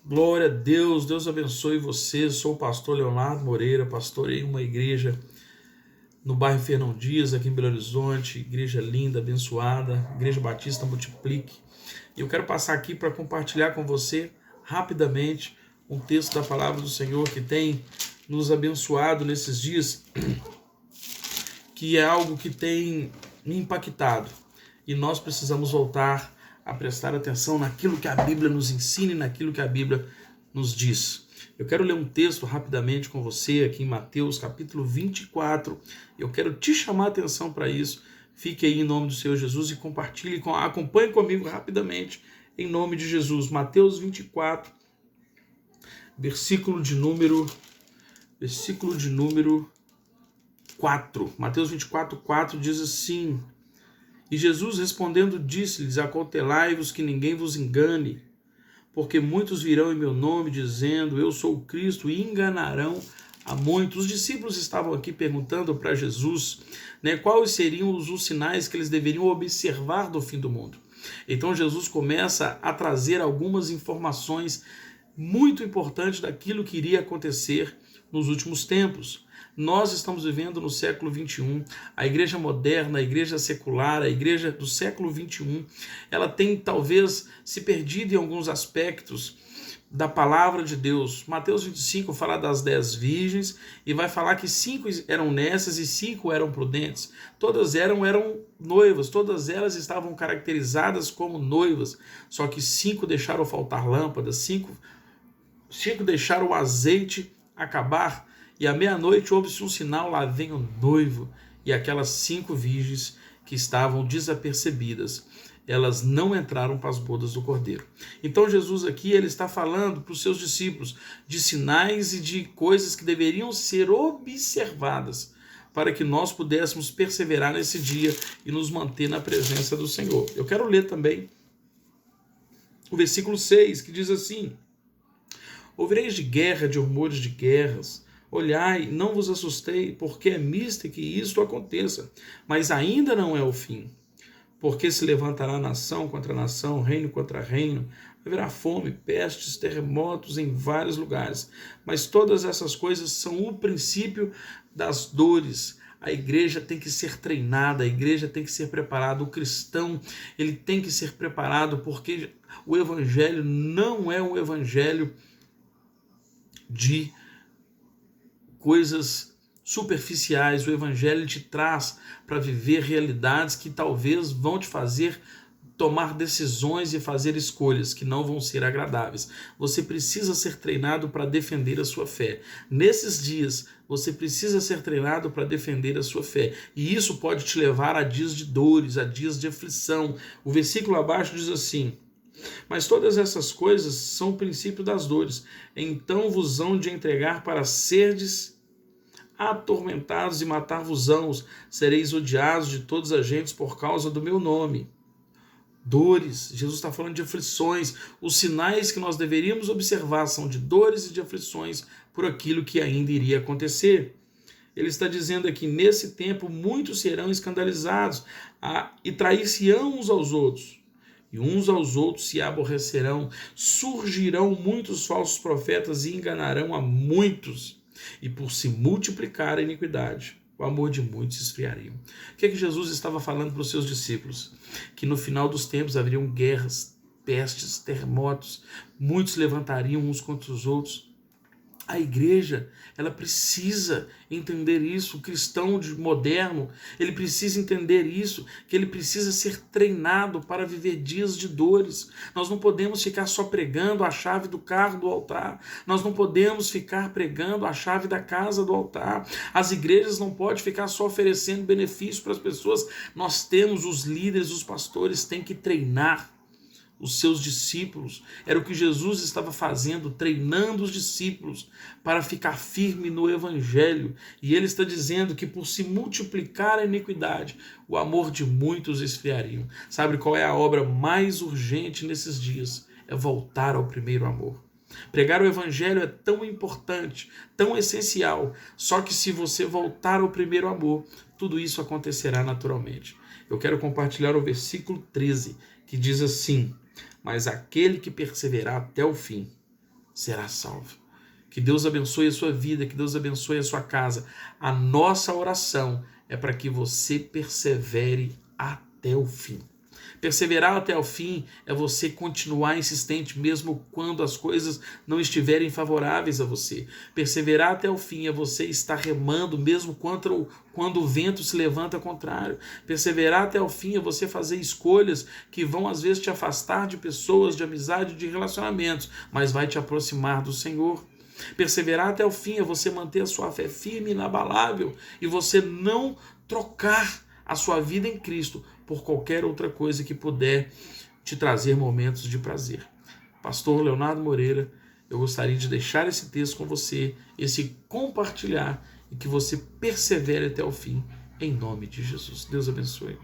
Glória a Deus, Deus abençoe você. Sou o pastor Leonardo Moreira, pastorei uma igreja no bairro Fernão Dias, aqui em Belo Horizonte, igreja linda, abençoada, Igreja Batista Multiplique. E eu quero passar aqui para compartilhar com você rapidamente um texto da palavra do Senhor que tem nos abençoado nesses dias, que é algo que tem me impactado. E nós precisamos voltar a prestar atenção naquilo que a Bíblia nos ensina e naquilo que a Bíblia nos diz. Eu quero ler um texto rapidamente com você aqui em Mateus capítulo 24. Eu quero te chamar a atenção para isso. Fique aí em nome do Senhor Jesus e compartilhe, acompanhe comigo rapidamente em nome de Jesus. Mateus 24, versículo de número 4. Mateus 24, 4 diz assim: E Jesus respondendo disse-lhes: Acautelai-vos que ninguém vos engane, porque muitos virão em meu nome dizendo: Eu sou o Cristo, e enganarão a muitos. Os discípulos estavam aqui perguntando para Jesus, quais seriam os sinais que eles deveriam observar do fim do mundo. Então Jesus começa a trazer algumas informações muito importantes daquilo que iria acontecer nos últimos tempos. Nós estamos vivendo no século XXI, a igreja moderna, a igreja secular, a igreja do século XXI, ela tem talvez se perdido em alguns aspectos da palavra de Deus. Mateus 25 fala das 10 virgens e vai falar que 5 eram nécias e 5 eram prudentes. Todas eram noivas, todas elas estavam caracterizadas como noivas, só que 5 deixaram faltar lâmpadas, 5 deixaram o azeite acabar, e à meia-noite houve-se um sinal: lá vem o noivo. E aquelas 5 virgens que estavam desapercebidas, elas não entraram para as bodas do Cordeiro. Então Jesus aqui ele está falando para os seus discípulos de sinais e de coisas que deveriam ser observadas para que nós pudéssemos perseverar nesse dia e nos manter na presença do Senhor. Eu quero ler também o versículo 6, que diz assim: Ouvireis de guerra, de rumores de guerras. Olhai, não vos assustei, porque é misto que isto aconteça, mas ainda não é o fim. Porque se levantará nação contra nação, reino contra reino, haverá fome, pestes, terremotos em vários lugares. Mas todas essas coisas são o princípio das dores. A igreja tem que ser treinada, a igreja tem que ser preparada, o cristão ele tem que ser preparado, porque o evangelho não é um evangelho de coisas superficiais. O evangelho te traz para viver realidades que talvez vão te fazer tomar decisões e fazer escolhas que não vão ser agradáveis. Você precisa ser treinado para defender a sua fé. Nesses dias, você precisa ser treinado para defender a sua fé. E isso pode te levar a dias de dores, a dias de aflição. O versículo abaixo diz assim: Mas todas essas coisas são o princípio das dores. Então vos hão de entregar para serdes atormentados e matar-vos-ão. Sereis odiados de todas as gentes por causa do meu nome. Dores, Jesus está falando de aflições. Os sinais que nós deveríamos observar são de dores e de aflições por aquilo que ainda iria acontecer. Ele está dizendo aqui: nesse tempo muitos serão escandalizados e trair-se-ão uns aos outros. E uns aos outros se aborrecerão, surgirão muitos falsos profetas e enganarão a muitos. E por se multiplicar a iniquidade, o amor de muitos se esfriaria. O que Jesus estava falando para os seus discípulos? Que no final dos tempos haveriam guerras, pestes, terremotos, muitos levantariam uns contra os outros. A igreja, ela precisa entender isso. O cristão moderno, ele precisa entender isso, que ele precisa ser treinado para viver dias de dores. Nós não podemos ficar só pregando a chave do carro do altar. Nós não podemos ficar pregando a chave da casa do altar. As igrejas não podem ficar só oferecendo benefício para as pessoas. Nós temos os líderes, os pastores têm que treinar os seus discípulos. Era o que Jesus estava fazendo, treinando os discípulos para ficar firme no evangelho. E ele está dizendo que por se multiplicar a iniquidade, o amor de muitos esfriaria. Sabe qual é a obra mais urgente nesses dias? É voltar ao primeiro amor. Pregar o evangelho é tão importante, tão essencial, só que se você voltar ao primeiro amor, tudo isso acontecerá naturalmente. Eu quero compartilhar o versículo 13, que diz assim: Mas aquele que perseverar até o fim, será salvo. Que Deus abençoe a sua vida, que Deus abençoe a sua casa. A nossa oração é para que você persevere até o fim. Perseverar até o fim é você continuar insistente mesmo quando as coisas não estiverem favoráveis a você. Perseverar até o fim é você estar remando mesmo quando o vento se levanta contrário. Perseverar até o fim é você fazer escolhas que vão às vezes te afastar de pessoas, de amizade, de relacionamentos, mas vai te aproximar do Senhor. Perseverar até o fim é você manter a sua fé firme e inabalável e você não trocar a sua vida em Cristo por qualquer outra coisa que puder te trazer momentos de prazer. Pastor Leonardo Moreira, eu gostaria de deixar esse texto com você, esse compartilhar, e que você persevere até o fim, em nome de Jesus. Deus abençoe.